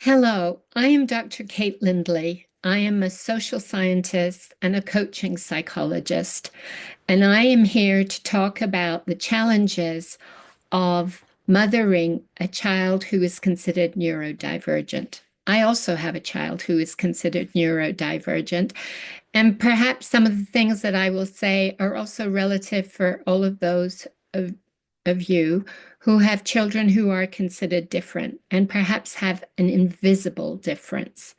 Hello, I am Dr. Kate Lindey. I am a social scientist and a coaching psychologist, and I am here to talk about the challenges of mothering a child who is considered neurodivergent. I also have a child who is considered neurodivergent, and perhaps some of the things that I will say are also relative for all of those of you who have children who are considered different and perhaps have an invisible difference.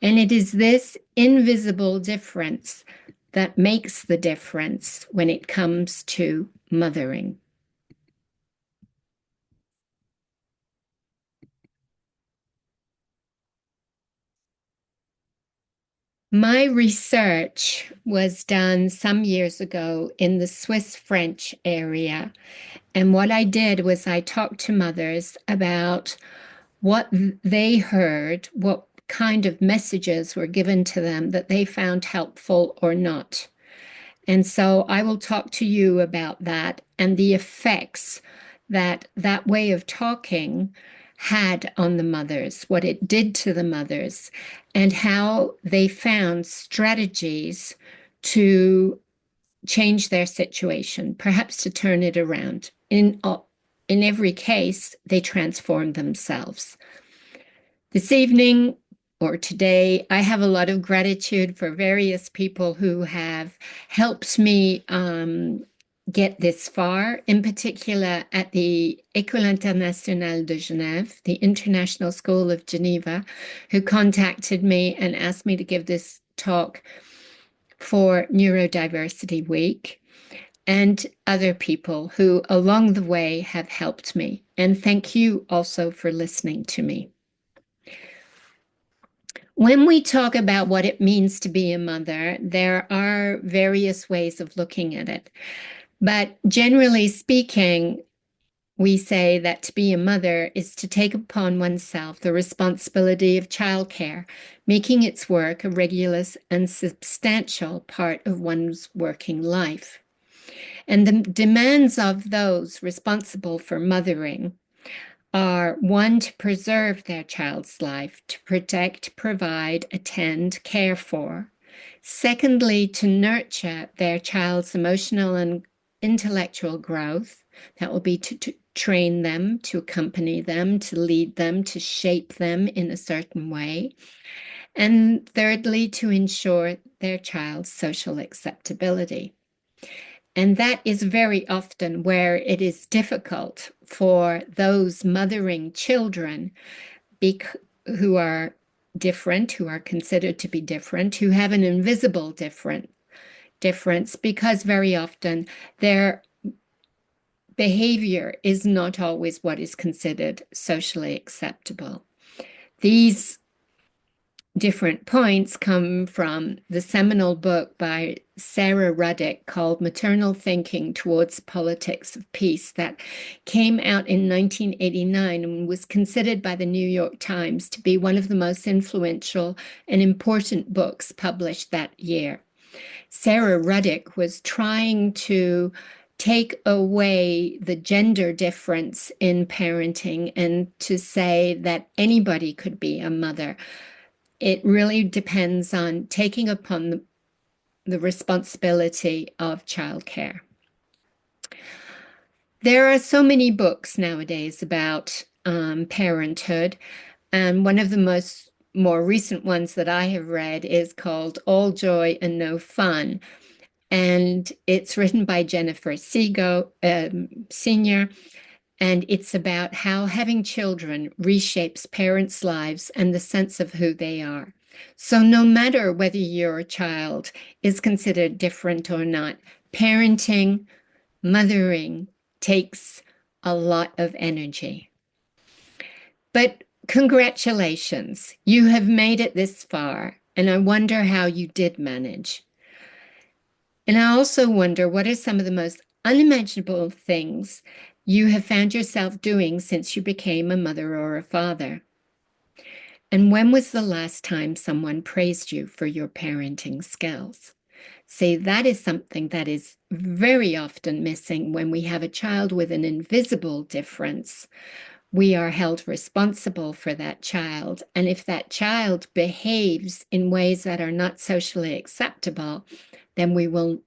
And it is this invisible difference that makes the difference when it comes to mothering. My research was done some years ago in the Swiss French area. And what I did was I talked to mothers about what they heard, what kind of messages were given to them that they found helpful or not. And so I will talk to you about that and the effects that that way of talking had on the mothers, what it did to the mothers, and how they found strategies to change their situation, perhaps to turn it around. In every case, they transformed themselves. This evening or today, I have a lot of gratitude for various people who have helped me get this far, in particular at the École Internationale de Genève, the International School of Geneva, who contacted me and asked me to give this talk for Neurodiversity Week, and other people who along the way have helped me. And thank you also for listening to me. When we talk about what it means to be a mother, there are various ways of looking at it. But generally speaking, we say that to be a mother is to take upon oneself the responsibility of childcare, making its work a regular and substantial part of one's working life. And the demands of those responsible for mothering are one, to preserve their child's life, to protect, provide, attend, care for. Secondly, to nurture their child's emotional and intellectual growth. That will be to train them, to accompany them, to lead them, to shape them in a certain way. And thirdly, to ensure their child's social acceptability. And that is very often where it is difficult for those mothering children who are different, who are considered to be different, who have an invisible difference, because very often their behavior is not always what is considered socially acceptable. These different points come from the seminal book by Sarah Ruddick called Maternal Thinking Towards Politics of Peace, that came out in 1989 and was considered by the New York Times to be one of the most influential and important books published that year. Sarah Ruddick was trying to take away the gender difference in parenting and to say that anybody could be a mother. It really depends on taking upon the responsibility of childcare. There are so many books nowadays about parenthood, and one of the more recent ones that I have read is called All Joy and No Fun, and it's written by Jennifer Segal, Sr., and it's about how having children reshapes parents' lives and the sense of who they are. So no matter whether your child is considered different or not, parenting, mothering takes a lot of energy. But congratulations, you have made it this far, and I wonder how you did manage. And I also wonder what are some of the most unimaginable things you have found yourself doing since you became a mother or a father? And when was the last time someone praised you for your parenting skills? See, that is something that is very often missing when we have a child with an invisible difference. we are held responsible for that child. And if that child behaves in ways that are not socially acceptable, then we will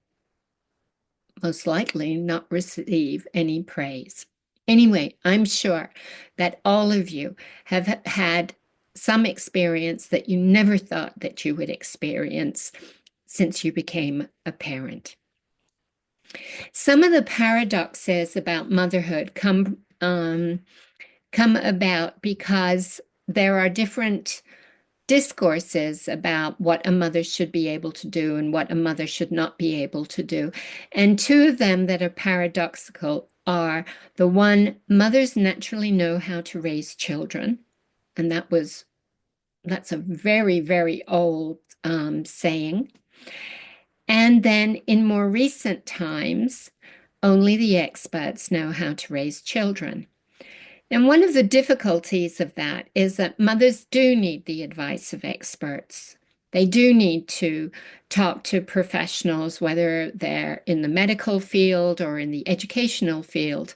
most likely not receive any praise. Anyway, I'm sure that all of you have had some experience that you never thought that you would experience since you became a parent. Some of the paradoxes about motherhood come about because there are different discourses about what a mother should be able to do and what a mother should not be able to do. And two of them that are paradoxical are the one, mothers naturally know how to raise children. And that's a very, very old saying. And then in more recent times, only the experts know how to raise children. And one of the difficulties of that is that mothers do need the advice of experts. They do need to talk to professionals, whether they're in the medical field or in the educational field.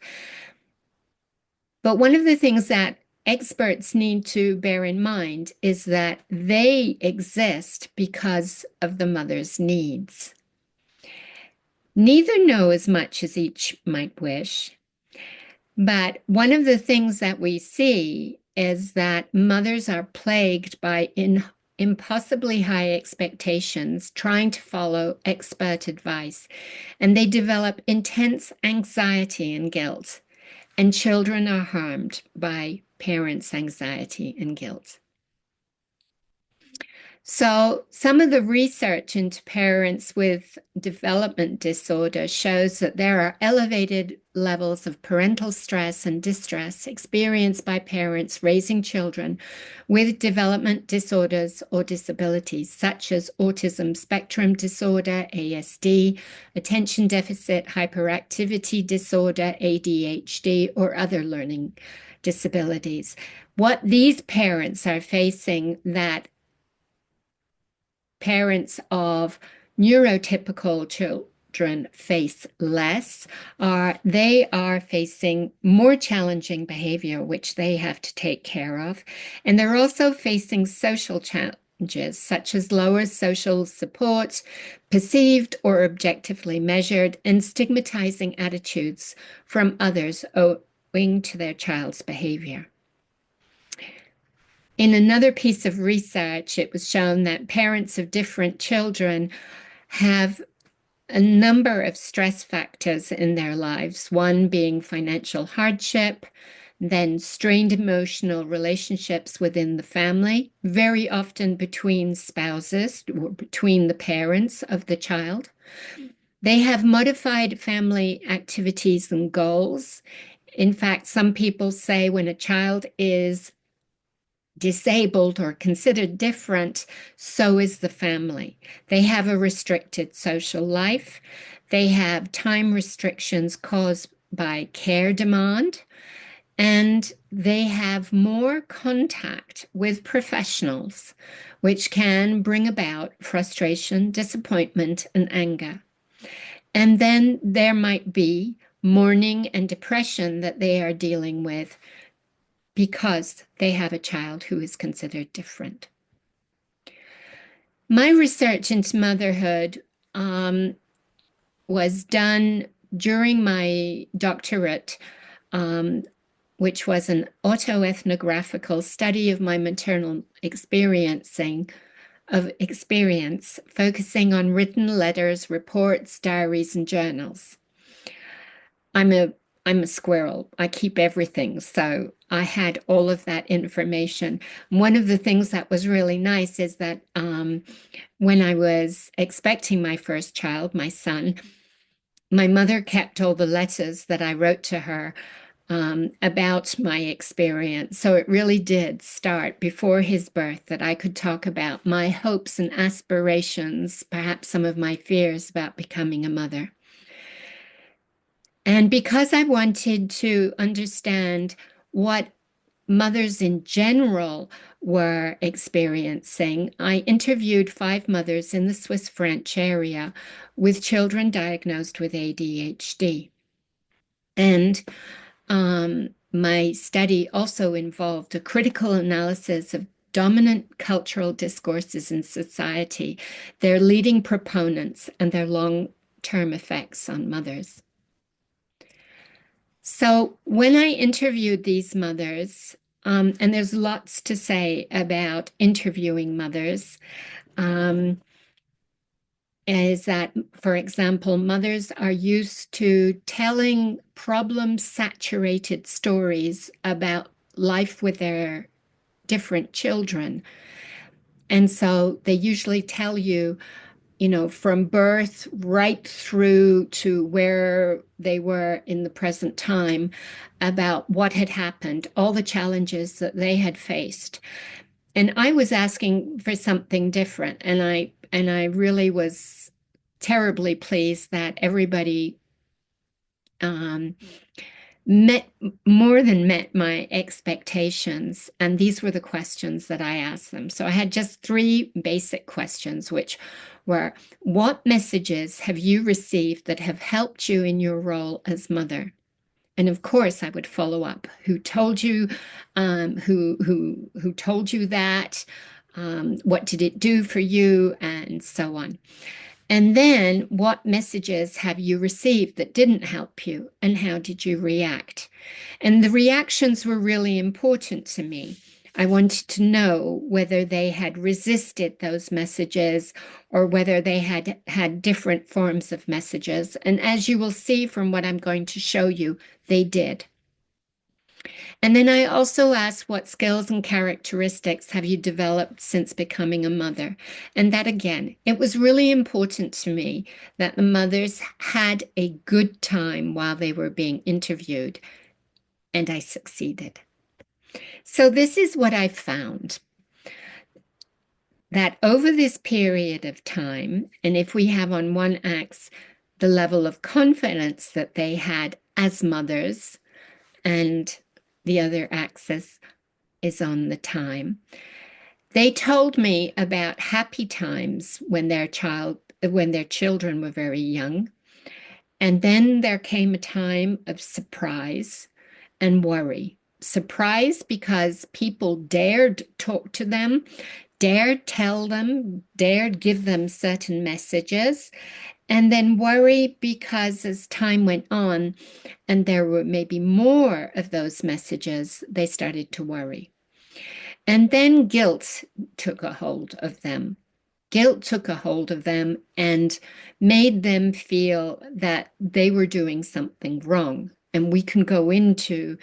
But one of the things that experts need to bear in mind is that they exist because of the mother's needs. Neither know as much as each might wish. But one of the things that we see is that mothers are plagued by impossibly high expectations, trying to follow expert advice, and they develop intense anxiety and guilt. And children are harmed by parents' anxiety and guilt. So, some of the research into parents with development disorder shows that there are elevated levels of parental stress and distress experienced by parents raising children with development disorders or disabilities, such as autism spectrum disorder, ASD, attention deficit hyperactivity disorder, ADHD, or other learning disabilities. What these parents are facing that parents of neurotypical children face less are they are facing more challenging behavior, which they have to take care of. And they're also facing social challenges, such as lower social support, perceived or objectively measured, and stigmatizing attitudes from others owing to their child's behavior. In another piece of research, it was shown that parents of different children have a number of stress factors in their lives, one being financial hardship, then strained emotional relationships within the family, very often between spouses or between the parents of the child. They have modified family activities and goals. In fact, some people say when a child is disabled or considered different, so is the family. They have a restricted social life. They have time restrictions caused by care demand, and they have more contact with professionals, which can bring about frustration, disappointment, and anger. And then there might be mourning and depression that they are dealing with because they have a child who is considered different. My research into motherhood was done during my doctorate, which was an autoethnographical study of my maternal experience, focusing on written letters, reports, diaries, and journals. I'm a squirrel. I keep everything. So I had all of that information. One of the things that was really nice is that when I was expecting my first child, my son, my mother kept all the letters that I wrote to her about my experience. So it really did start before his birth that I could talk about my hopes and aspirations, perhaps some of my fears about becoming a mother. And because I wanted to understand what mothers in general were experiencing, I interviewed 5 mothers in the Swiss French area with children diagnosed with ADHD. And my study also involved a critical analysis of dominant cultural discourses in society, their leading proponents, and their long-term effects on mothers. So when I interviewed these mothers, and there's lots to say about interviewing mothers, um, is that, for example, mothers are used to telling problem-saturated stories about life with their different children. And so they usually tell you, from birth right through to where they were in the present time about what had happened, all the challenges that they had faced. And I was asking for something different, and I really was terribly pleased that everybody um, met more than met my expectations. And these were the questions that I asked them. So I had just three basic questions, which were, what messages have you received that have helped you in your role as mother? And of course, I would follow up. Who told you? Who told you that? What did it do for you? And so on. And then, what messages have you received that didn't help you, and how did you react? And the reactions were really important to me. I wanted to know whether they had resisted those messages or whether they had had different forms of messages. And as you will see from what I'm going to show you, they did. And then I also asked, what skills and characteristics have you developed since becoming a mother? And that again, it was really important to me that the mothers had a good time while they were being interviewed, and I succeeded. So this is what I found, that over this period of time, and if we have on one axis the level of confidence that they had as mothers, and the other axis is on the time. They told me about happy times when their children were very young. And then there came a time of surprise and worry. Surprise because people dared talk to them, dared tell them, dared give them certain messages. And then worry because as time went on and there were maybe more of those messages, they started to worry. And then guilt took a hold of them. Guilt took a hold of them and made them feel that they were doing something wrong. And we can go into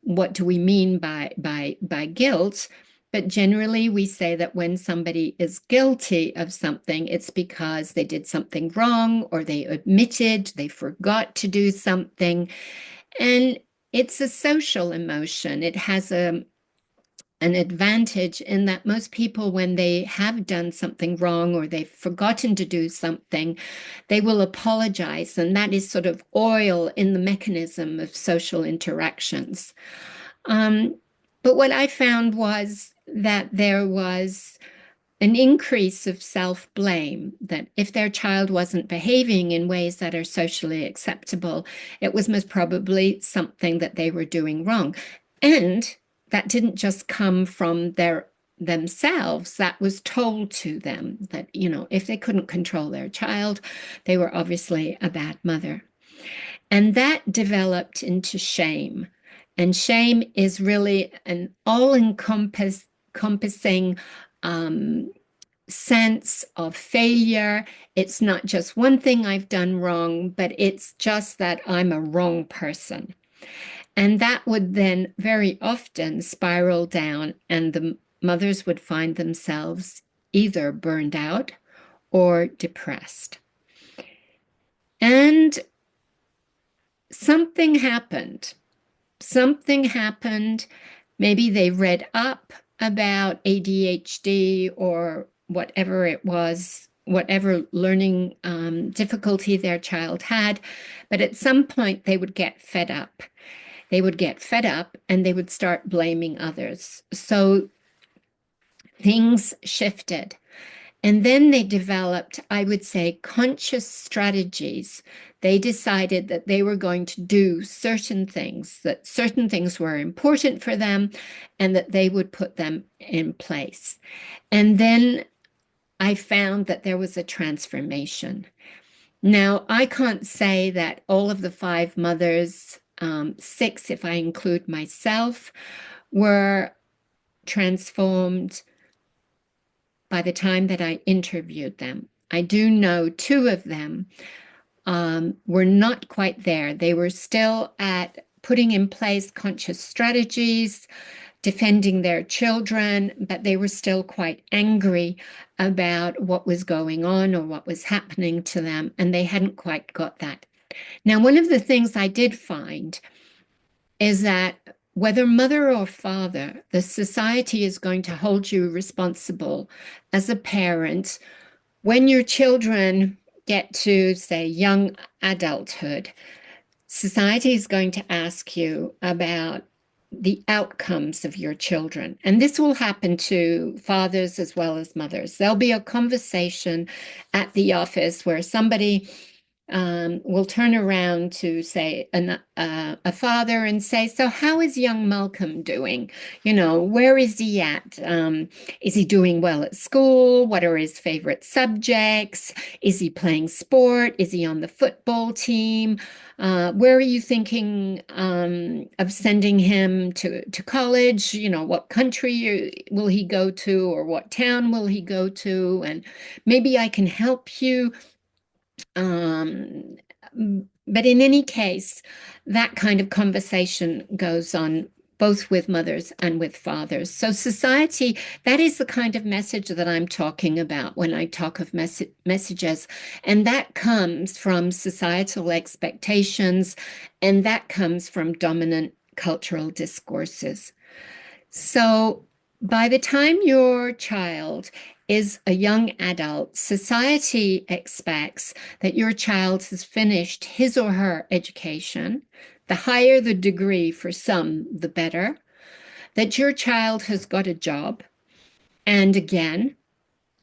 what do we mean by guilt. But generally, we say that when somebody is guilty of something, it's because they did something wrong or they admitted they forgot to do something. And it's a social emotion. It has an advantage in that most people, when they have done something wrong or they've forgotten to do something, they will apologize. And that is sort of oil in the mechanism of social interactions. But what I found was that there was an increase of self-blame, that if their child wasn't behaving in ways that are socially acceptable, it was most probably something that they were doing wrong. And that didn't just come from themselves, that was told to them that, if they couldn't control their child, they were obviously a bad mother. And that developed into shame. And shame is really an all-encompassing sense of failure. It's not just one thing I've done wrong, but it's just that I'm a wrong person. And that would then very often spiral down, and the mothers would find themselves either burned out or depressed. And something happened. Something happened. Maybe they read up about ADHD or whatever it was, whatever learning difficulty their child had. But at some point, they would get fed up. They would get fed up and they would start blaming others. So things shifted. And then they developed, I would say, conscious strategies. They decided that they were going to do certain things, that certain things were important for them, and that they would put them in place. And then I found that there was a transformation. Now, I can't say that all of the five mothers, six if I include myself, were transformed by the time that I interviewed them. I do know two of them were not quite there. They were still at putting in place conscious strategies, defending their children, but they were still quite angry about what was going on or what was happening to them, and they hadn't quite got that. Now, one of the things I did find is that whether mother or father, the society is going to hold you responsible as a parent when your children get to, say, young adulthood. Society is going to ask you about the outcomes of your children. And this will happen to fathers as well as mothers. There'll be a conversation at the office where somebody will turn around to say a father and say, "So how is young Malcolm doing? You know, where is he at? Is he doing well at school? What are his favorite subjects? Is he playing sport? Is he on the football team? Where are you thinking of sending him to college? You know, what country will he go to, or what town will he go to? And maybe I can help you." Um, but in any case, that kind of conversation goes on both with mothers and with fathers. So society, that is the kind of message that I'm talking about when I talk of messages. And that comes from societal expectations, and that comes from dominant cultural discourses. So by the time your child is a young adult, society expects that your child has finished his or her education. The higher the degree for some, the better. That your child has got a job. And again,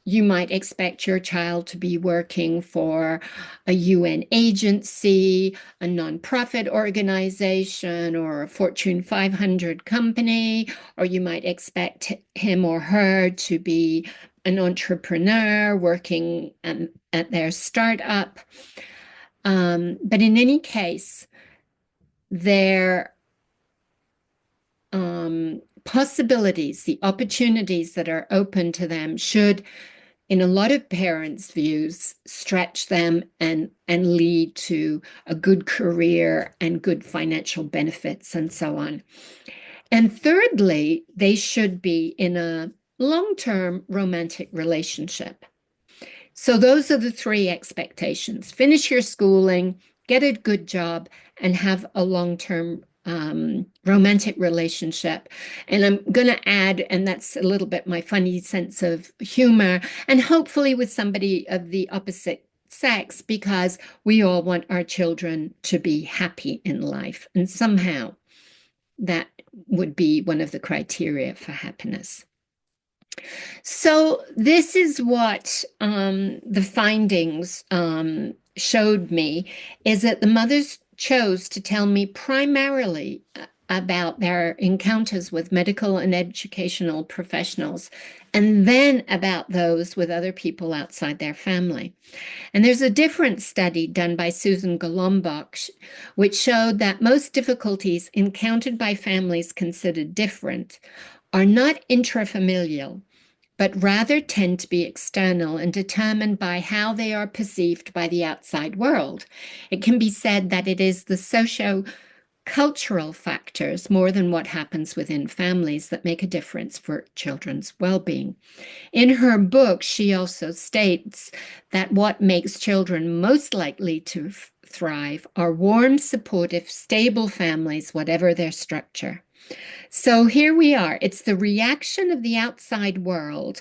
you might expect your child to be working for a UN agency, a nonprofit organization, or a Fortune 500 company, or you might expect him or her to be an entrepreneur working at their startup. But in any case, their possibilities, the opportunities that are open to them should, in a lot of parents' views, stretch them and lead to a good career and good financial benefits and so on. And thirdly, they should be in a long-term romantic relationship. So those are the three expectations. Finish your schooling, get a good job, and have a long-term romantic relationship. And I'm going to add, and that's a little bit my funny sense of humor, and hopefully with somebody of the opposite sex, because we all want our children to be happy in life. And somehow that would be one of the criteria for happiness. So this is what the findings showed me, is that the mothers chose to tell me primarily about their encounters with medical and educational professionals, and then about those with other people outside their family. And there's a different study done by Susan Golombok, which showed that most difficulties encountered by families considered different are not intrafamilial, but rather tend to be external and determined by how they are perceived by the outside world. It can be said that it is the socio-cultural factors more than what happens within families that make a difference for children's well-being. In her book, she also states that what makes children most likely to thrive are warm, supportive, stable families, whatever their structure. So here we are. It's the reaction of the outside world,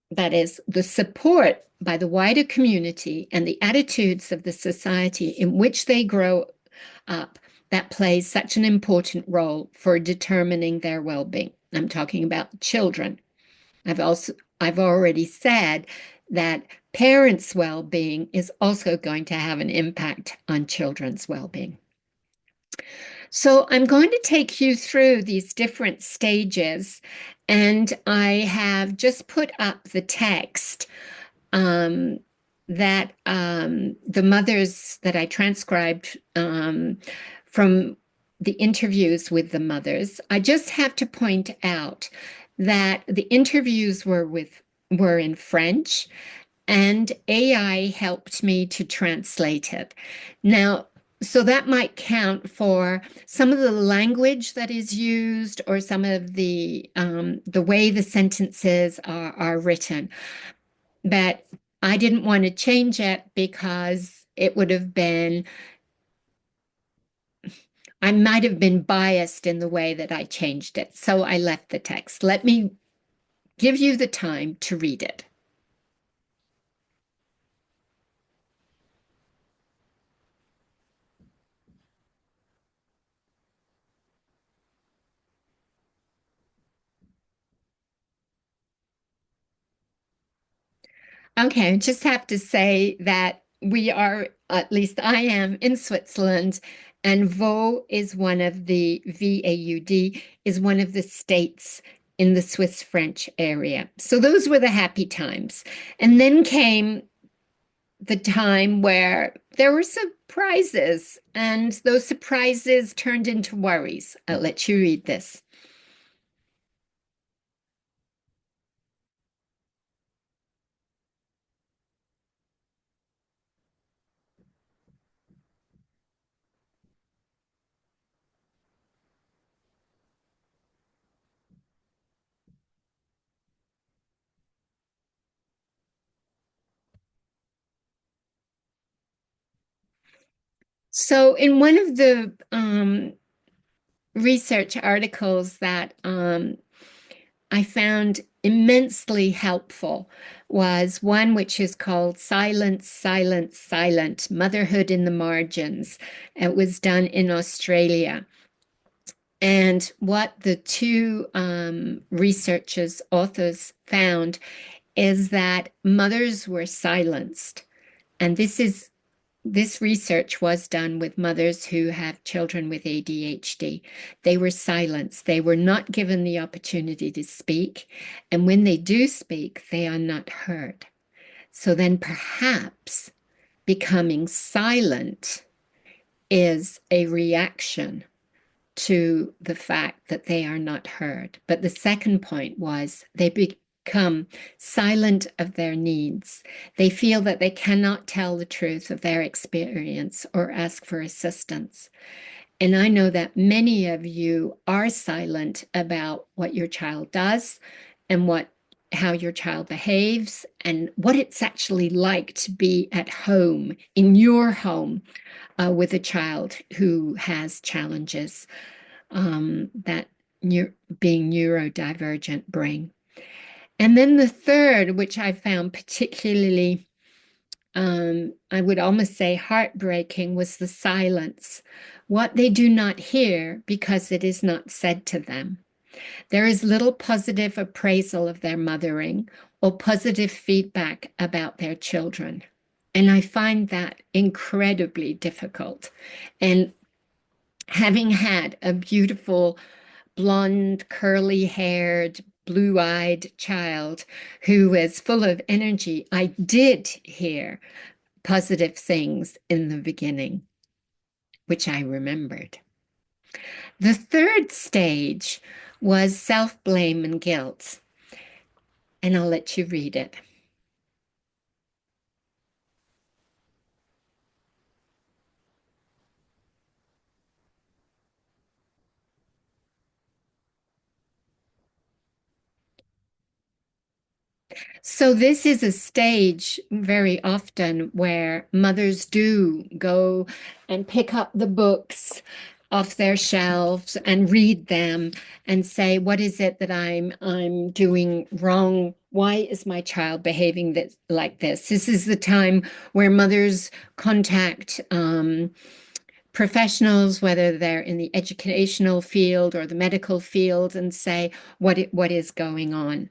that is, the support by the wider community and the attitudes of the society in which they grow up, that plays such an important role for determining their well-being. I'm talking about children. I've also I've already said that parents' well-being is also going to have an impact on children's well-being. So I'm going to take you through these different stages, and I have just put up the text um, that the mothers that I transcribed from the interviews with the mothers. I just have to point out that the interviews were in French, and AI helped me to translate it. Now, so that might count for some of the language that is used or some of the way the sentences are written. But I didn't want to change it because it would have been, I might have been biased in the way that I changed it. So I left the text. Let me give you the time to read it. Okay, I just have to say that we are, at least I am, in Switzerland, and Vaud is one of the VAUD is one of the states in the Swiss French area. So those were the happy times. And then came the time where there were surprises, and those surprises turned into worries. I'll let you read this. So, in one of the research articles that I found immensely helpful was one which is called Silence, Silence, Silent, Motherhood in the Margins. It was done in Australia. And what the two researchers, authors found is that mothers were silenced. And this research was done with mothers who have children with ADHD. They were silenced. They were not given the opportunity to speak. And when they do speak, they are not heard. So then perhaps becoming silent is a reaction to the fact that they are not heard. But the second point was they become silent of their needs. They feel that they cannot tell the truth of their experience or ask for assistance. And I know that many of you are silent about what your child does and how your child behaves and what it's actually like to be at home, in your home, with a child who has challenges that being neurodivergent bring. And then the third, which I found particularly, I would almost say heartbreaking, was the silence. What they do not hear because it is not said to them. There is little positive appraisal of their mothering or positive feedback about their children. And I find that incredibly difficult. And having had a beautiful blonde, curly haired, blue eyed child who was full of energy, I did hear positive things in the beginning, which I remembered. The third stage was self blame and guilt, and I'll let you read it. So, this is a stage very often where mothers do go and pick up the books off their shelves and read them and say, what is it that I'm doing wrong? Why is my child behaving like this? This is the time where mothers contact professionals, whether they're in the educational field or the medical field, and say, what is going on?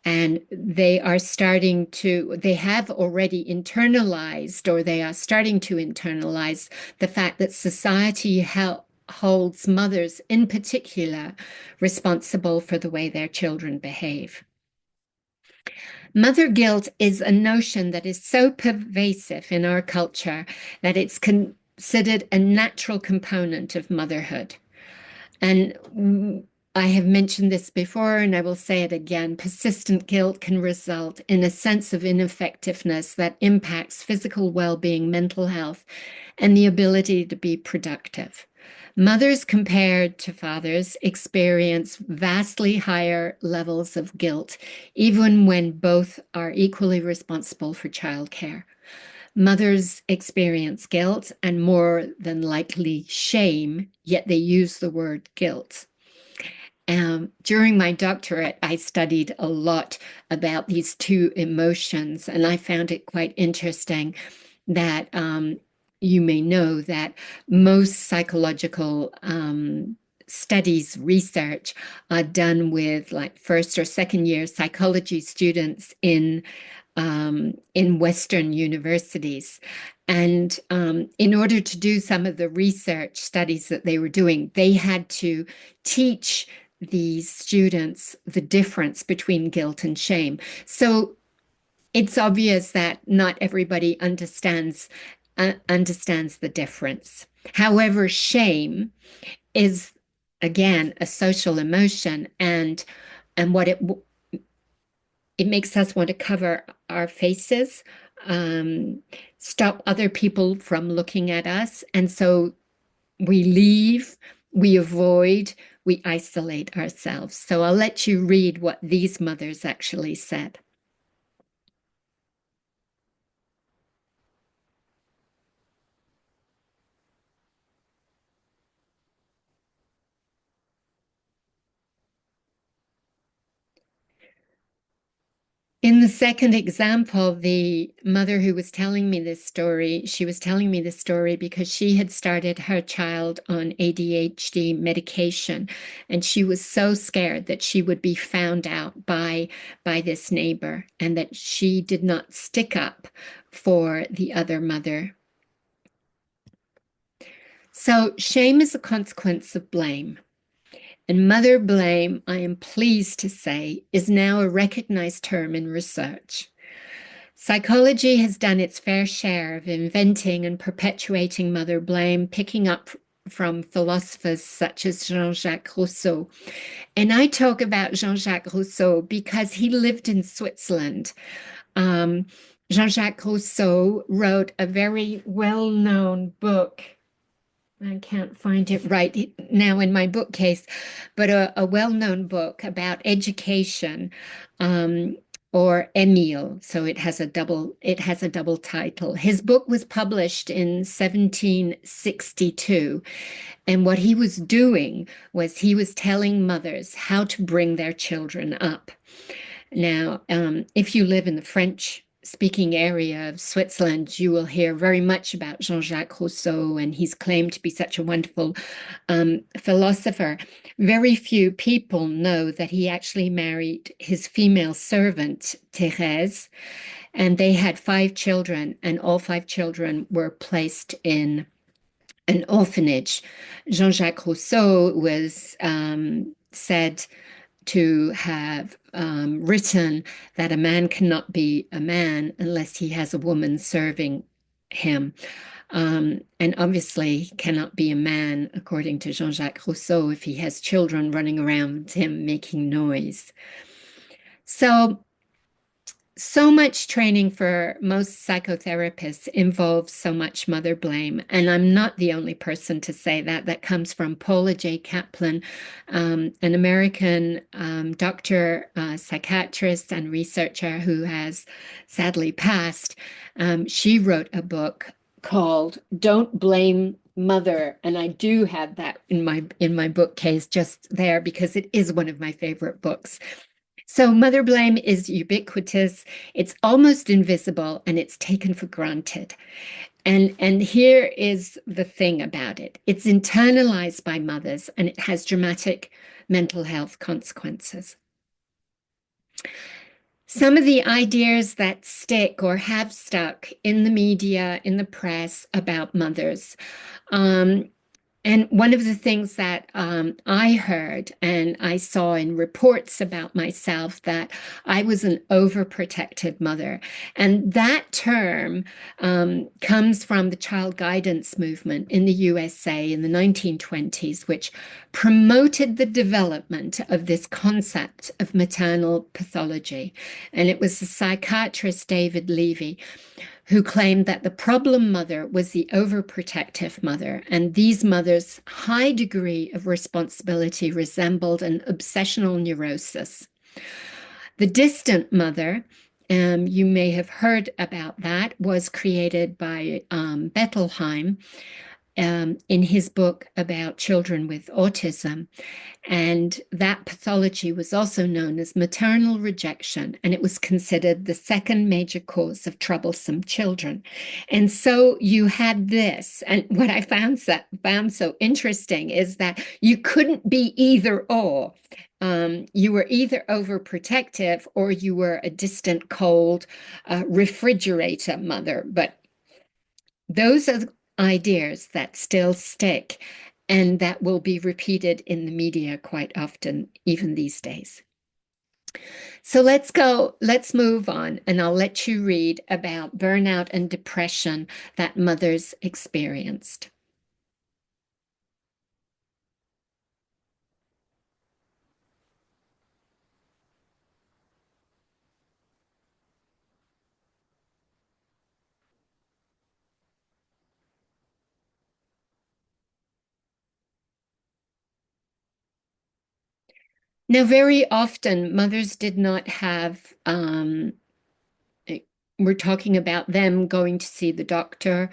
And they have already internalized, or they are starting to internalize the fact that society holds mothers in particular responsible for the way their children behave. Mother guilt is a notion that is so pervasive in our culture that it's considered a natural component of motherhood. And I have mentioned this before, and I will say it again. Persistent guilt can result in a sense of ineffectiveness that impacts physical well-being, mental health, and the ability to be productive. Mothers, compared to fathers, experience vastly higher levels of guilt, even when both are equally responsible for childcare. Mothers experience guilt and more than likely shame, yet they use the word guilt. During my doctorate, I studied a lot about these two emotions, and I found it quite interesting that you may know that most psychological studies, research are done with like first or second year psychology students in Western universities. And in order to do some of the research studies that they were doing, they had to teach these students the difference between guilt and shame. So it's obvious that not everybody understands the difference. However, shame is again a social emotion, and what it makes us want to cover our faces, stop other people from looking at us. And so we leave, we avoid, we isolate ourselves. So I'll let you read what these mothers actually said. In the second example, the mother who was telling me this story, she was telling me this story because she had started her child on ADHD medication, and she was so scared that she would be found out by this neighbor, and that she did not stick up for the other mother. So shame is a consequence of blame. And mother blame, I am pleased to say, is now a recognized term in research. Psychology has done its fair share of inventing and perpetuating mother blame, picking up from philosophers such as Jean-Jacques Rousseau. And I talk about Jean-Jacques Rousseau because he lived in Switzerland. Um, Jean-Jacques Rousseau wrote a very well-known book. I can't find it right now in my bookcase, but a well-known book about education, um, or Emile. So it has a double title. His book was published in 1762, and what he was doing was he was telling mothers how to bring their children up. Now, if you live in the French speaking area of Switzerland, you will hear very much about Jean-Jacques Rousseau, and he's claimed to be such a wonderful philosopher. Very few people know that he actually married his female servant, Thérèse, and they had 5 children, and all 5 children were placed in an orphanage. Jean-Jacques Rousseau was said to have written that a man cannot be a man unless he has a woman serving him. And obviously cannot be a man, according to Jean-Jacques Rousseau, if he has children running around him making noise. So much training for most psychotherapists involves so much mother blame. And I'm not the only person to say that. That comes from Paula J. Kaplan, an American doctor, psychiatrist, and researcher who has sadly passed. She wrote a book called Don't Blame Mother, and I do have that in my bookcase just there because it is one of my favorite books. So mother blame is ubiquitous, it's almost invisible, and it's taken for granted. And here is the thing about it. It's internalized by mothers, and it has dramatic mental health consequences. Some of the ideas that stick or have stuck in the media, in the press about mothers. Um, And one of the things that I heard and I saw in reports about myself that I was an overprotective mother. And that term comes from the child guidance movement in the USA in the 1920s, which promoted the development of this concept of maternal pathology. And it was the psychiatrist David Levy who claimed that the problem mother was the overprotective mother, and these mothers' high degree of responsibility resembled an obsessional neurosis. The distant mother, you may have heard about that, was created by Bettelheim in his book about children with autism. And that pathology was also known as maternal rejection, and it was considered the second major cause of troublesome children. And so you had this, and what I found so interesting is that you couldn't be either or. You were either overprotective or you were a distant, cold refrigerator mother. But those are ideas that still stick and that will be repeated in the media quite often, even these days. So let's move on, and I'll let you read about burnout and depression that mothers experienced. Now, very often mothers did not have, we're talking about them going to see the doctor.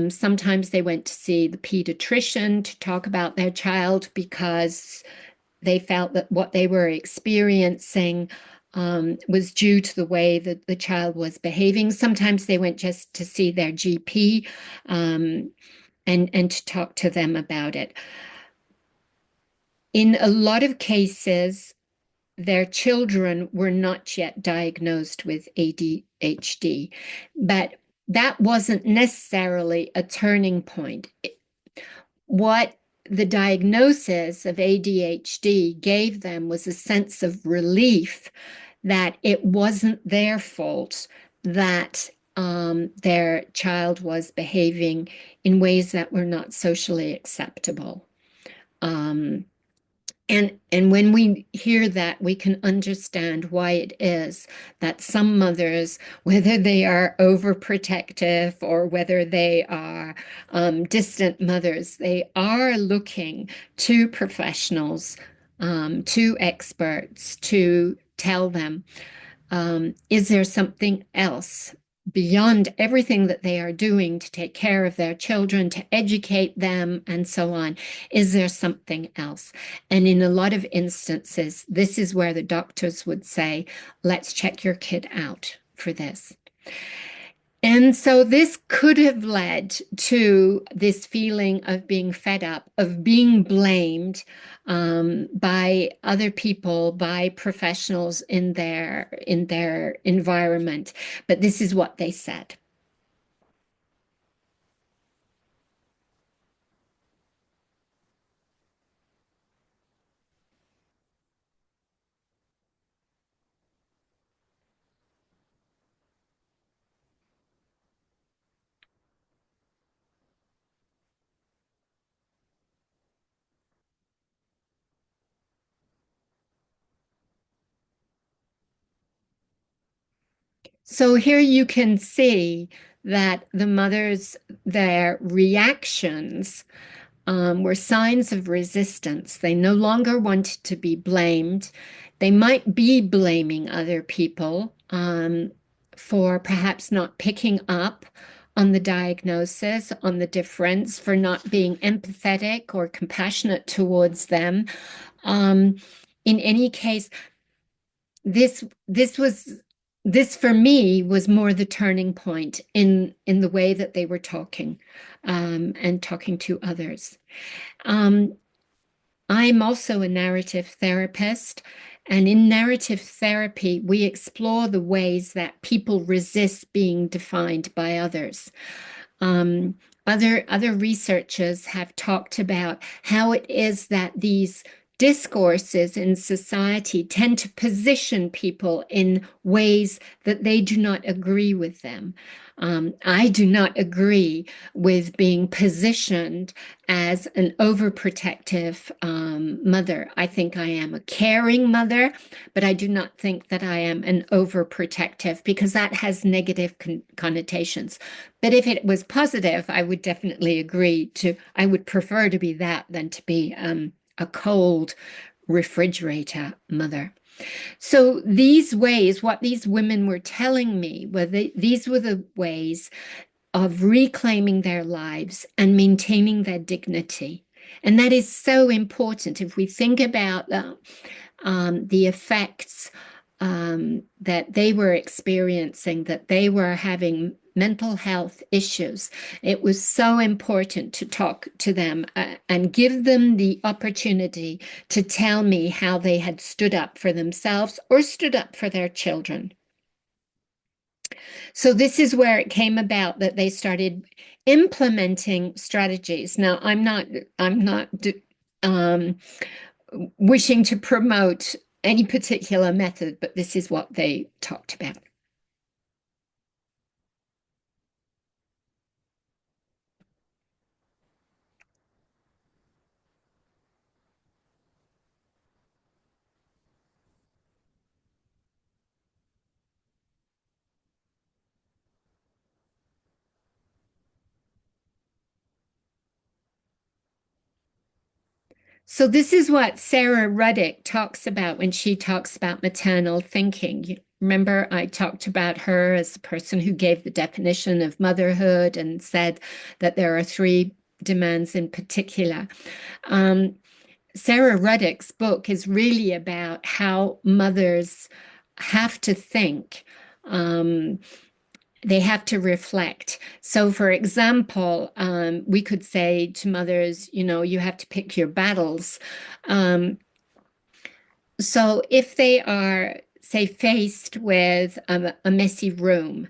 Sometimes they went to see the pediatrician to talk about their child because they felt that what they were experiencing was due to the way that the child was behaving. Sometimes they went just to see their GP and to talk to them about it. In a lot of cases, their children were not yet diagnosed with ADHD, but that wasn't necessarily a turning point. What the diagnosis of ADHD gave them was a sense of relief that it wasn't their fault that their child was behaving in ways that were not socially acceptable. Um, and when we hear that, we can understand why it is that some mothers, whether they are overprotective or whether they are distant mothers, they are looking to professionals, to experts to tell them, is there something else beyond everything that they are doing to take care of their children, to educate them, and so on? Is there something else? And in a lot of instances, this is where the doctors would say, let's check your kid out for this. And so this could have led to this feeling of being fed up, of being blamed by other people, by professionals in their environment. But this is what they said. So here you can see that the mothers, their reactions were signs of resistance. They no longer wanted to be blamed. They might be blaming other people for perhaps not picking up on the diagnosis, on the difference, for not being empathetic or compassionate towards them. Um, in any case, this was this for me was more the turning point in the way that they were talking and talking to others. Um, I'm also a narrative therapist. And in narrative therapy, we explore the ways that people resist being defined by others. Um, other researchers have talked about how it is that these discourses in society tend to position people in ways that they do not agree with them. I do not agree with being positioned as an overprotective mother. I think I am a caring mother, but I do not think that I am an overprotective because that has negative connotations. But if it was positive, I would definitely agree to, I would prefer to be that than to be a cold refrigerator mother. So these ways, what these women were telling me were these were the ways of reclaiming their lives and maintaining their dignity. And that is so important. If we think about the effects that they were experiencing, that they were having mental health issues, it was so important to talk to them and give them the opportunity to tell me how they had stood up for themselves or stood up for their children. So this is where it came about that they started implementing strategies. Now, I'm not um, wishing to promote any particular method, but this is what they talked about. So this is what Sarah Ruddick talks about when she talks about maternal thinking. You remember I talked about her as the person who gave the definition of motherhood and said that there are three demands in particular. Um, Sarah Ruddick's book is really about how mothers have to think. Um, they have to reflect. So, for example, we could say to mothers, you know, you have to pick your battles. Um, so, if they are, say, faced with a messy room,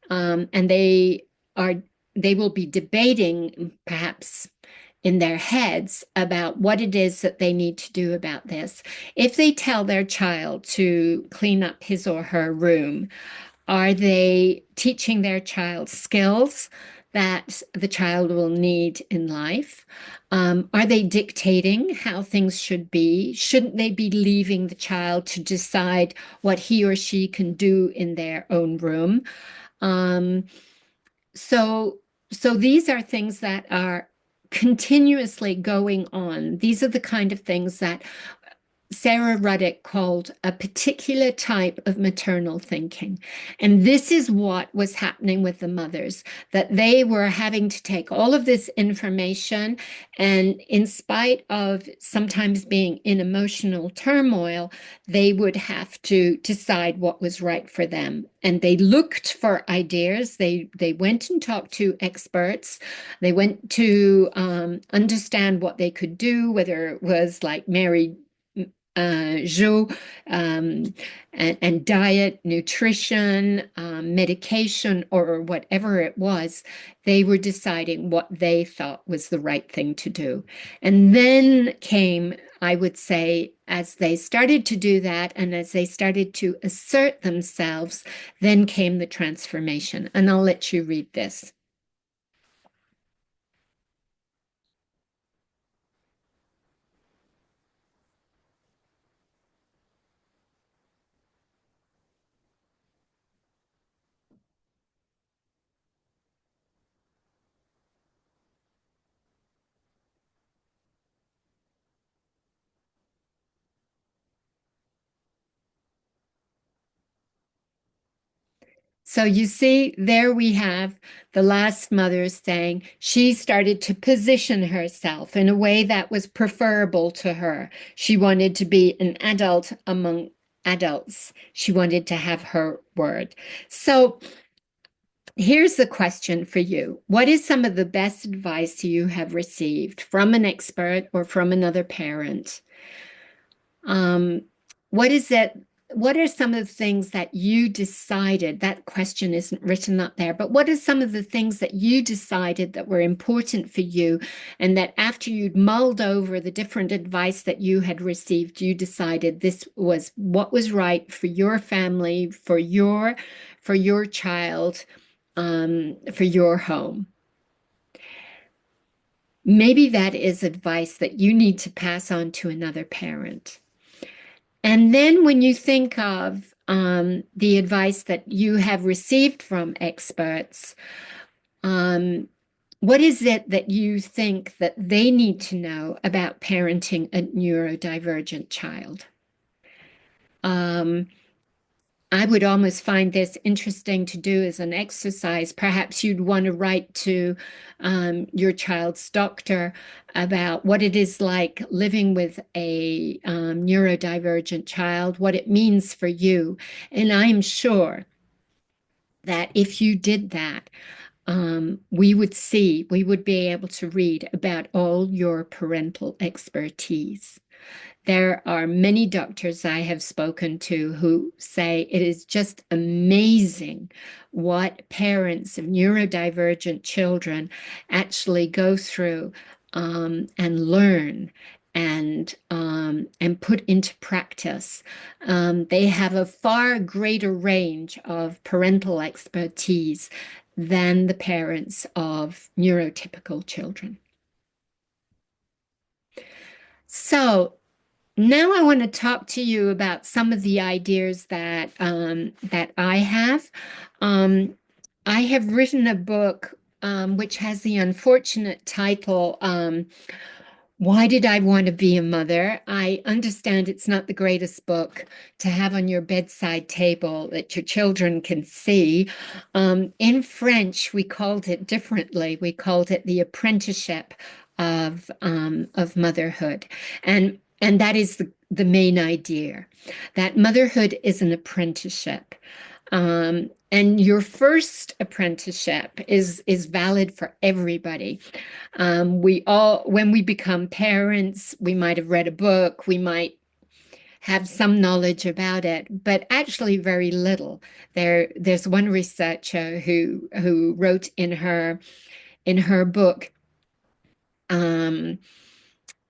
and are, they will be debating perhaps in their heads about what it is that they need to do about this. If they tell their child to clean up his or her room, are they teaching their child skills that the child will need in life? Are they dictating how things should be? Shouldn't they be leaving the child to decide what he or she can do in their own room? Um, so, so these are things that are continuously going on. These are the kind of things that Sarah Ruddick called a particular type of maternal thinking. And this is what was happening with the mothers, that they were having to take all of this information, and in spite of sometimes being in emotional turmoil, they would have to decide what was right for them. And they looked for ideas. They went and talked to experts. They went to understand what they could do, whether it was like Mary Joe, and diet, nutrition, medication, or whatever it was, they were deciding what they thought was the right thing to do. And then came, I would say, as they started to do that and as they started to assert themselves, then came the transformation. And I'll let you read this. So you see, there we have the last mother saying she started to position herself in a way that was preferable to her. She wanted to be an adult among adults. She wanted to have her word. So Here's the question for you. What is some of the best advice you have received from an expert or from another parent? Um, what is it? What are some of the things that you decided? That question isn't written up there, but what are some of the things that you decided that were important for you, and that after you'd mulled over the different advice that you had received, you decided this was what was right for your family, for your child, for your home? Maybe that is advice that you need to pass on to another parent. And then when you think of the advice that you have received from experts, um, what is it that you think that they need to know about parenting a neurodivergent child? Um, I would almost find this interesting to do as an exercise. Perhaps you'd want to write to your child's doctor about what it is like living with a neurodivergent child, what it means for you. And I'm sure that if you did that, we would be able to read about all your parental expertise. There are many doctors I have spoken to who say it is just amazing what parents of neurodivergent children actually go through and learn and put into practice. They have a far greater range of parental expertise than the parents of neurotypical children. So now I want to talk to you about some of the ideas that I have. Um, I have written a book which has the unfortunate title, Why Did I Want to Be a Mother? I understand it's not the greatest book to have on your bedside table that your children can see. In French, we called it differently. We called it The Apprenticeship of Motherhood. And that is the main idea, that motherhood is an apprenticeship. And your first apprenticeship is valid for everybody. When we become parents, we might have read a book, we might have some knowledge about it, but actually very little. There's one researcher who wrote in her book, um,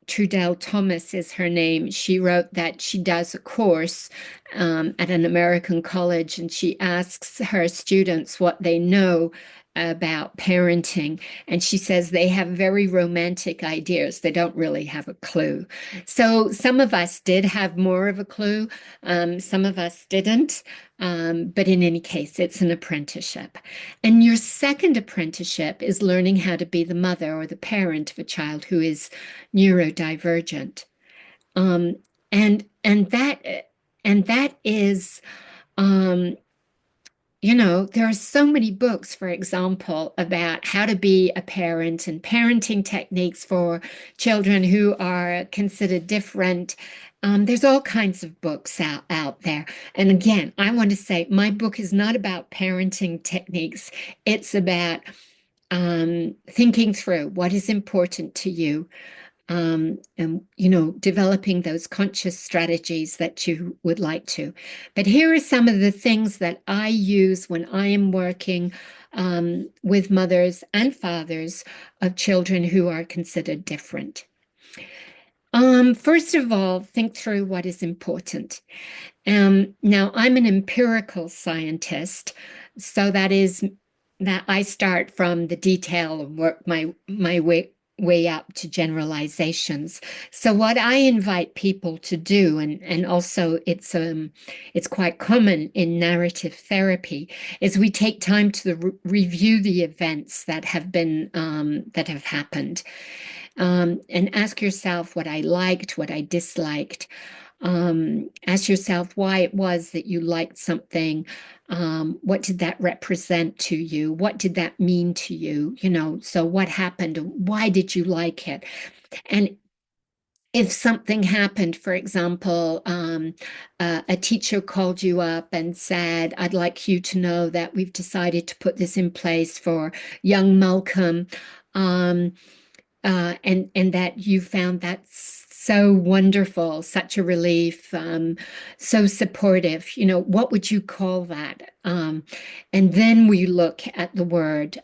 Trudell Thomas is her name. She wrote that she does a course at an American college, and she asks her students what they know about parenting. And she says they have very romantic ideas. They don't really have a clue. So some of us did have more of a clue, some of us didn't. But in any case, it's an apprenticeship. And your second apprenticeship is learning how to be the mother or the parent of a child who is neurodivergent. Um, and that is um, there are so many books, for example, about how to be a parent and parenting techniques for children who are considered different. There's all kinds of books out there. And again, I want to say my book is not about parenting techniques. It's about thinking through what is important to you, and developing those conscious strategies that you would like to. But here are some of the things that I use when I am working with mothers and fathers of children who are considered different. First of all, think through what is important. Now, I'm an empirical scientist, so that is that I start from the detail and work my way up to generalizations. So what I invite people to do, and also it's quite common in narrative therapy, is we take time to review the events that have happened, and ask yourself what I liked, what I disliked. Ask yourself why it was that you liked something. What did that represent to you? What did that mean to you? So what happened? Why did you like it? And if something happened, for example, a teacher called you up and said, I'd like you to know that we've decided to put this in place for young Malcolm. Um, and that you found that so wonderful, such a relief, so supportive. What would you call that? And then we look at the word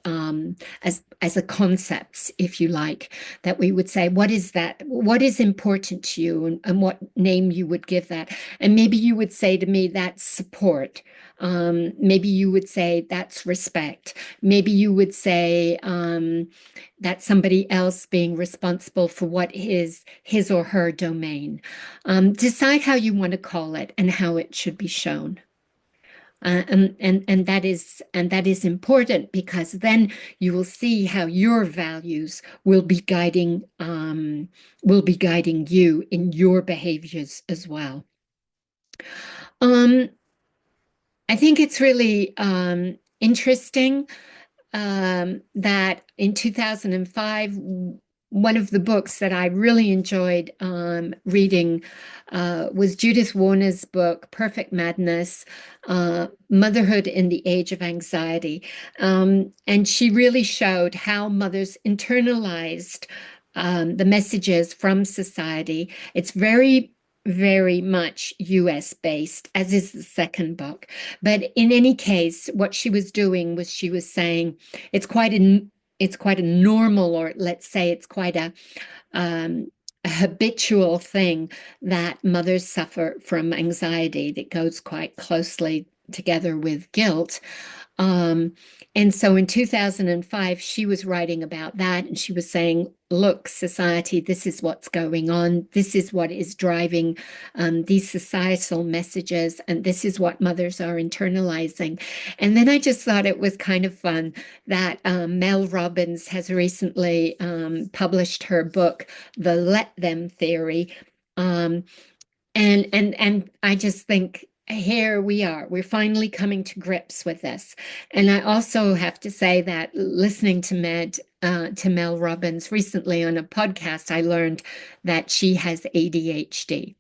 as a concept, if you like, that we would say, what is that? What is important to you, and what name you would give that? And maybe you would say to me, that's support. Maybe you would say that's respect. Maybe you would say that's somebody else being responsible for what is his or her domain. Decide how you want to call it and how it should be shown. And that is important, because then you will see how your values will be guiding you in your behaviors as well. Um, I think it's really interesting that in 2005, one of the books that I really enjoyed reading was Judith Warner's book, Perfect Madness, Motherhood in the Age of Anxiety. And she really showed how mothers internalized the messages from society. It's very much US based, as is the second book. But in any case, what she was doing was she was saying it's quite a it's quite a normal, or let's say it's quite um, a habitual thing that mothers suffer from anxiety that goes quite closely together with guilt. Um, and so in 2005, she was writing about that, and she was saying, look, society, this is what's going on. This is what is driving these societal messages, and this is what mothers are internalizing. And then I just thought it was kind of fun that Mel Robbins has recently published her book, The Let Them Theory. Um, and I just think here we are. We're finally coming to grips with this. And I also have to say that listening to Mel Robbins recently on a podcast, I learned that she has ADHD.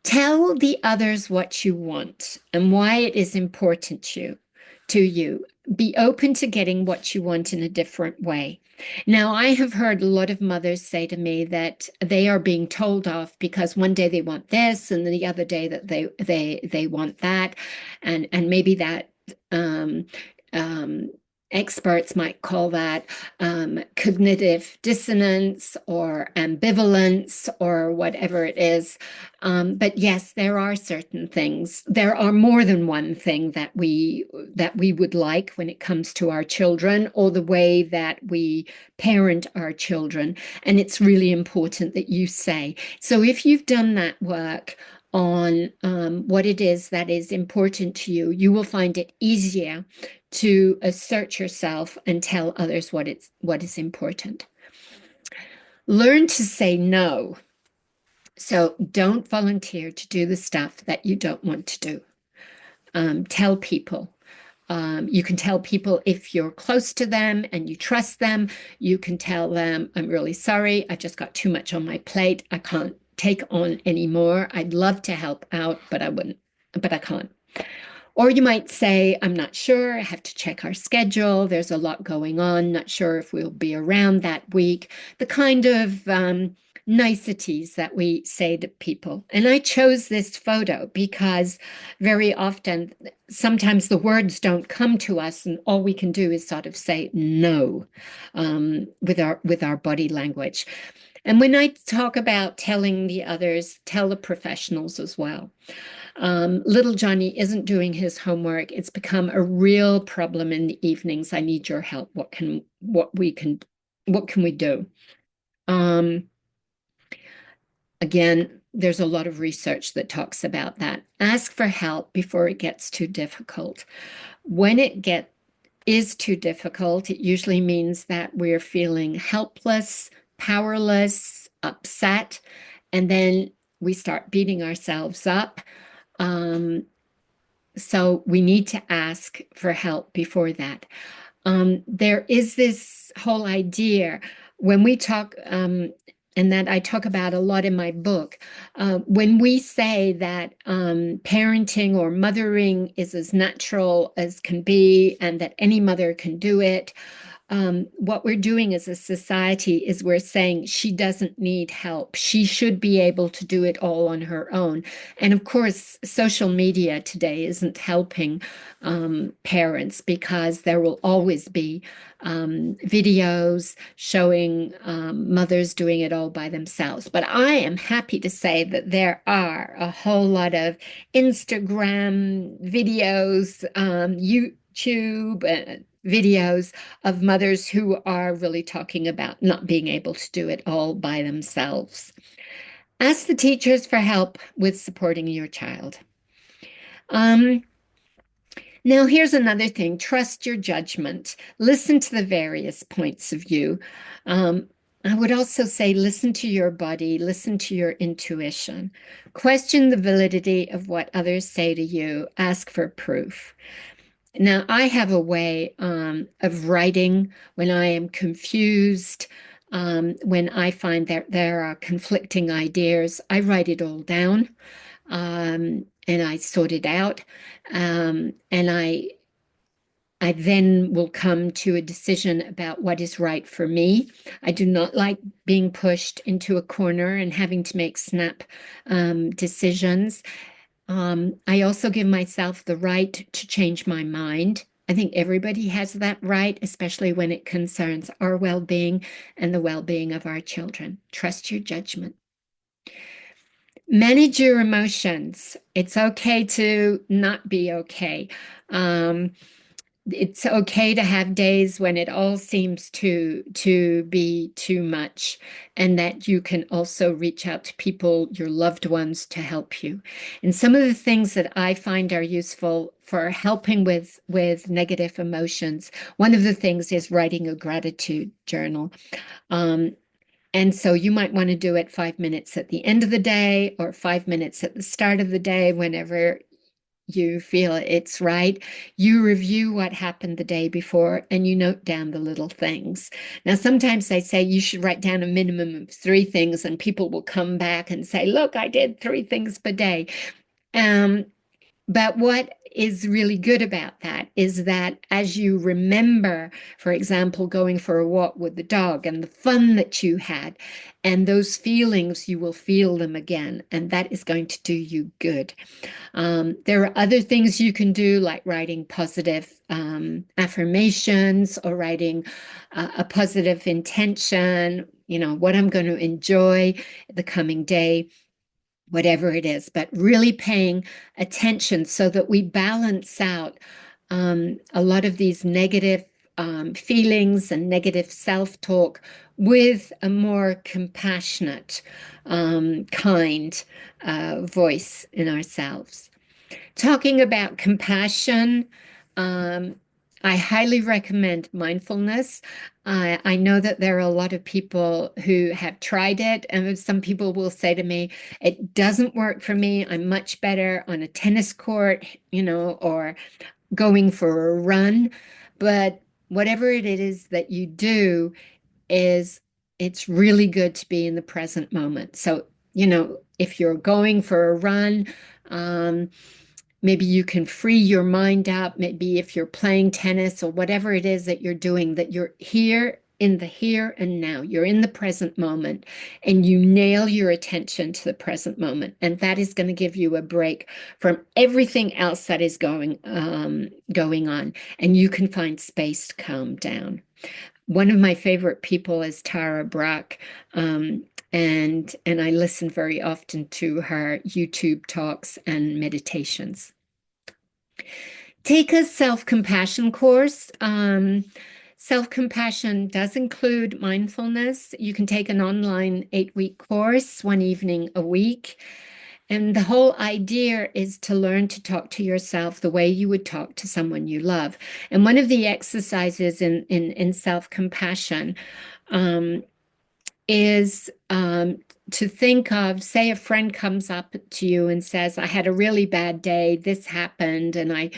Tell the others what you want and why it is important to you. Be open to getting what you want in a different way. Now, I have heard a lot of mothers say to me that they are being told off because one day they want this and the other day that they want that, and maybe that um, um, experts might call that cognitive dissonance or ambivalence or whatever it is. But yes, there are certain things. There are more than one thing that we would like when it comes to our children or the way that we parent our children. And it's really important that you say. So if you've done that work on what it is that is important to you, you will find it easier to assert yourself and tell others what is important. Learn to say no. So don't volunteer to do the stuff that you don't want to do. Tell people. You can tell people if you're close to them and you trust them. You can tell them, I'm really sorry. I've just got too much on my plate. I can't take on anymore. I'd love to help out, but I can't. Or you might say, I'm not sure. I have to check our schedule. There's a lot going on. Not sure if we'll be around that week. The kind of niceties that we say to people. And I chose this photo because very often, sometimes the words don't come to us, and all we can do is sort of say no with our body language. And when I talk about telling the others, tell the professionals as well. Little Johnny isn't doing his homework. It's become a real problem in the evenings. I need your help. What can we do? Um, Again, there's a lot of research that talks about that. Ask for help before it gets too difficult. When is too difficult, it usually means that we're feeling helpless, powerless, upset, and then we start beating ourselves up. So we need to ask for help before that. There is this whole idea when we talk and that I talk about a lot in my book. When we say that parenting or mothering is as natural as can be and that any mother can do it, what we're doing as a society is we're saying she doesn't need help. She should be able to do it all on her own. And of course, social media today isn't helping parents because there will always be videos showing mothers doing it all by themselves. But I am happy to say that there are a whole lot of Instagram videos, YouTube, videos of mothers who are really talking about not being able to do it all by themselves. Ask the teachers for help with supporting your child. Um, Now, here's another thing. Trust your judgment. Listen to the various points of view. Um, I would also say listen to your body, listen to your intuition. Question the validity of what others say to you. Ask for proof. Now, I have a way of writing when I am confused, when I find that there are conflicting ideas. I write it all down, and I sort it out. And I then will come to a decision about what is right for me. I do not like being pushed into a corner and having to make snap decisions. I also give myself the right to change my mind. I think everybody has that right, especially when it concerns our well-being and the well-being of our children. Trust your judgment. Manage your emotions. It's okay to not be okay. Um, it's okay to have days when it all seems to be too much, and that you can also reach out to people, your loved ones, to help you. And some of the things that I find are useful for helping with negative emotions, one of the things is writing a gratitude journal. Um, and so you might want to do it 5 minutes at the end of the day or 5 minutes at the start of the day, whenever you feel it's right. You review what happened the day before and you note down the little things. Now, sometimes they say you should write down a minimum of 3 things, and people will come back and say, look, I did 3 things per day. Um, but what is really good about that is that as you remember, for example, going for a walk with the dog and the fun that you had, and those feelings, you will feel them again, and that is going to do you good. There are other things you can do, like writing positive affirmations or writing a positive intention, what I'm going to enjoy the coming day, whatever it is, but really paying attention so that we balance out a lot of these negative feelings and negative self-talk with a more compassionate, kind voice in ourselves. Talking about compassion, um, I highly recommend mindfulness. I know that there are a lot of people who have tried it, and some people will say to me, it doesn't work for me. I'm much better on a tennis court, or going for a run. But whatever it is that you do, is it's really good to be in the present moment. So, if you're going for a run, um, maybe you can free your mind up. Maybe if you're playing tennis or whatever it is that you're doing, that you're here in the here and now. You're in the present moment and you nail your attention to the present moment. And that is going to give you a break from everything else that is going on. And you can find space to calm down. One of my favorite people is Tara Brach, and I listen very often to her YouTube talks and meditations. Take a self-compassion course. Self-compassion does include mindfulness. You can take an online 8-week course, one evening a week. And the whole idea is to learn to talk to yourself the way you would talk to someone you love. And one of the exercises in self-compassion is to think of, say a friend comes up to you and says, I had a really bad day, this happened, and I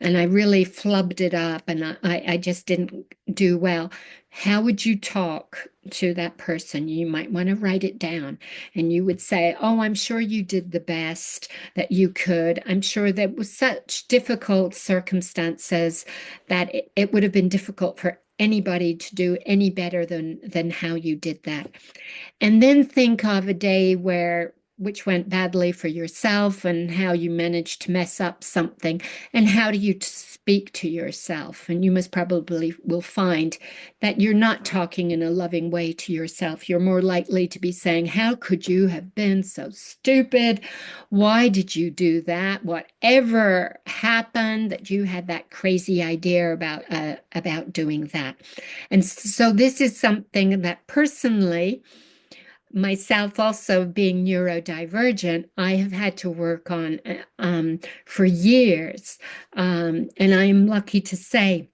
really flubbed it up and I just didn't do well. How would you talk to that person? You might want to write it down and you would say, oh, I'm sure you did the best that you could. I'm sure there was such difficult circumstances that it would have been difficult for anybody to do any better than how you did that. And then think of a day which went badly for yourself and how you managed to mess up something and how do you speak to yourself. And you must probably will find that you're not talking in a loving way to yourself. You're more likely to be saying, how could you have been so stupid? Why did you do that? Whatever happened that you had that crazy idea about doing that? And so this is something that personally, myself also being neurodivergent, I have had to work on for years. And I am lucky to say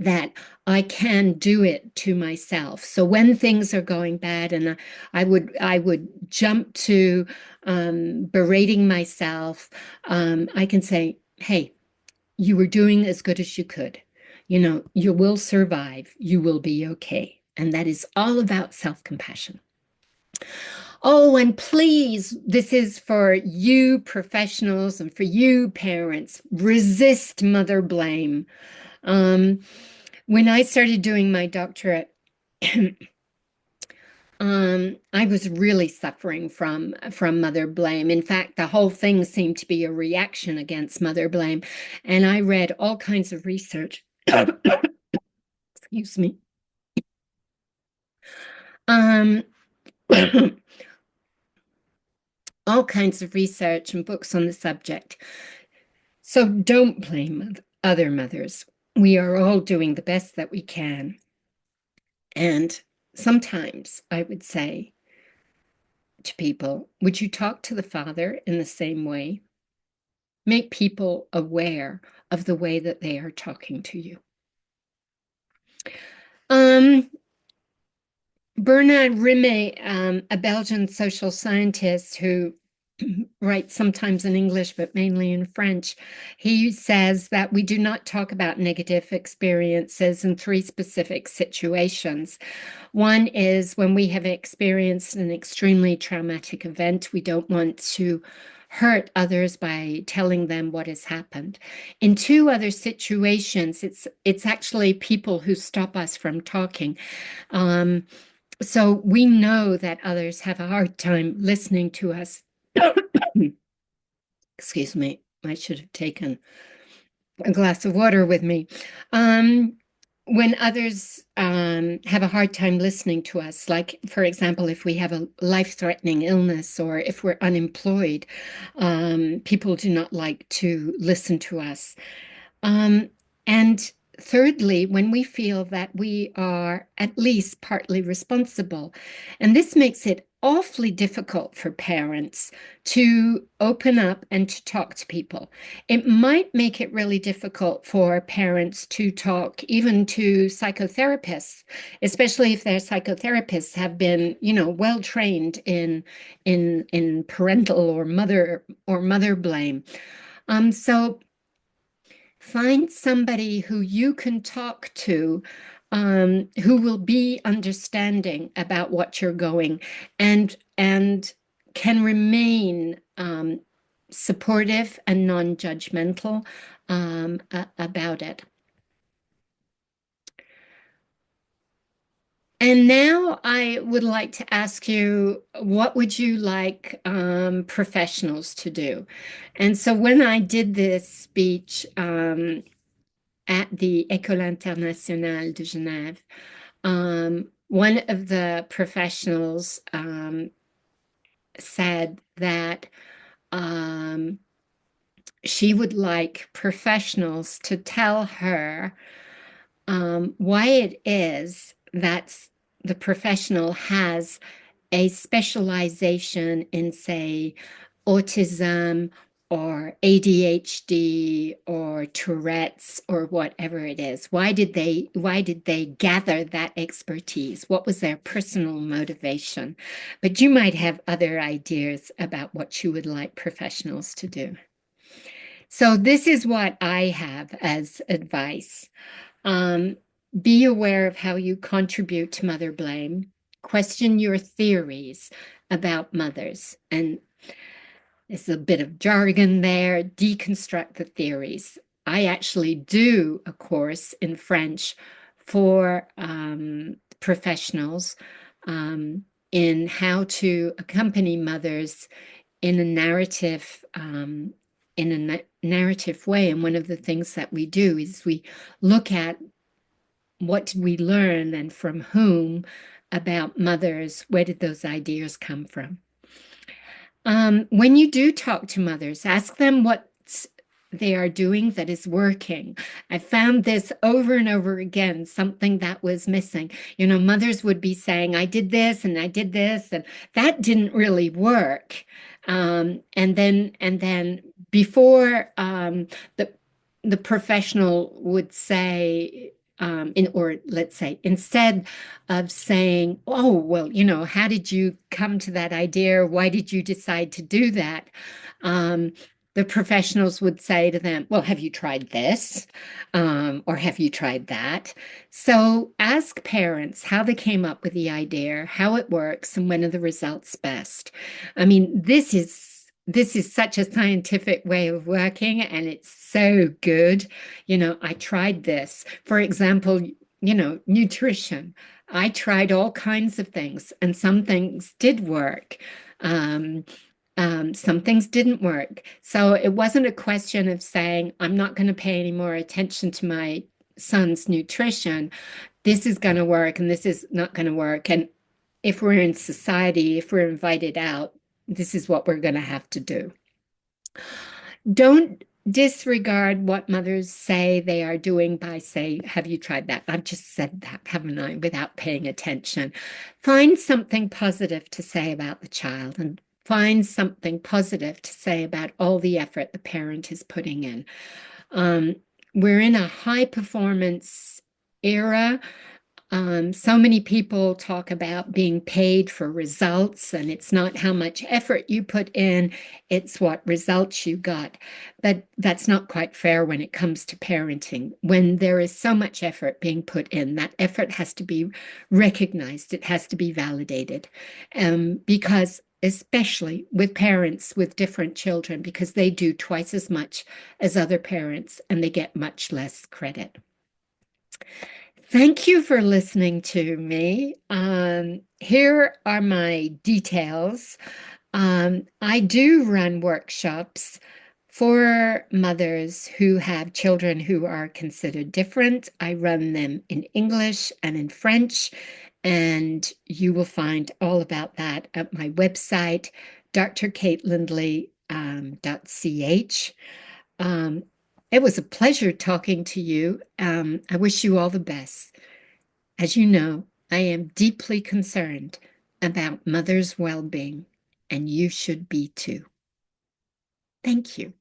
that I can do it to myself. So when things are going bad, and I would jump to berating myself, I can say, "Hey, you were doing as good as you could. You know, you will survive. You will be okay." And that is all about self-compassion. Oh, and please, this is for you professionals and for you parents, resist mother blame. Um, when I started doing my doctorate, I was really suffering from mother blame. In fact, the whole thing seemed to be a reaction against mother blame, and I read all kinds of research. Excuse me. Um, all kinds of research and books on the subject. So don't blame other mothers. We are all doing the best that we can. And sometimes I would say to people, would you talk to the father in the same way? Make people aware of the way that they are talking to you. Um, Bernard Rimé, a Belgian social scientist who writes sometimes in English, but mainly in French, he says that we do not talk about negative experiences in three specific situations. One is when we have experienced an extremely traumatic event, we don't want to hurt others by telling them what has happened. In two other situations, it's actually people who stop us from talking. Um, so we know that others have a hard time listening to us. Excuse me, I should have taken a glass of water with me. When others have a hard time listening to us, like, for example, if we have a life-threatening illness or if we're unemployed, people do not like to listen to us. And thirdly, when we feel that we are at least partly responsible. And this makes it awfully difficult for parents to open up and to talk to people. It might make it really difficult for parents to talk even to psychotherapists, especially if their psychotherapists have been, well trained in parental or mother blame. So find somebody who you can talk to, who will be understanding about what you're going and can remain supportive and non-judgmental about it. And now I would like to ask you, what would you like professionals to do? And so when I did this speech at the École Internationale de Genève, one of the professionals said that she would like professionals to tell her why it is that the professional has a specialization in, say, autism or ADHD or Tourette's or whatever it is? Why did they gather that expertise? What was their personal motivation? But you might have other ideas about what you would like professionals to do. So this is what I have as advice. Um, be aware of how you contribute to mother blame. Question your theories about mothers. And there's a bit of jargon there. Deconstruct the theories. I actually do a course in French for professionals in how to accompany mothers in a narrative way. And one of the things that we do is we look at what did we learn and from whom about mothers? Where did those ideas come from? When you do talk to mothers, ask them what they are doing that is working. I found this over and over again, something that was missing. Mothers would be saying, I did this and I did this, and that didn't really work. And then before the professional would say, or let's say, instead of saying, oh, well, how did you come to that idea? Why did you decide to do that? Um, the professionals would say to them, well, have you tried this? Or have you tried that? So ask parents how they came up with the idea, how it works, and when are the results best. I mean, this is such a scientific way of working, and it's so good. I tried this. For example, nutrition. I tried all kinds of things, and some things did work. Um, some things didn't work. So it wasn't a question of saying, I'm not going to pay any more attention to my son's nutrition. This is going to work, and this is not going to work. And if we're in society, if we're invited out, this is what we're going to have to do. Don't disregard what mothers say they are doing by say, have you tried that? I've just said that, haven't I, without paying attention. Find something positive to say about the child and find something positive to say about all the effort the parent is putting in. We're in a high performance era. So many people talk about being paid for results, and it's not how much effort you put in, it's what results you got. But that's not quite fair when it comes to parenting. When there is so much effort being put in, that effort has to be recognized, it has to be validated. Because especially with parents with different children, because they do twice as much as other parents and they get much less credit. Thank you for listening to me. Here are my details. I do run workshops for mothers who have children who are considered different. I run them in English and in French, and you will find all about that at my website, drkatelindley.ch. It was a pleasure talking to you. I wish you all the best. As you know, I am deeply concerned about mothers' well-being, and you should be too. Thank you.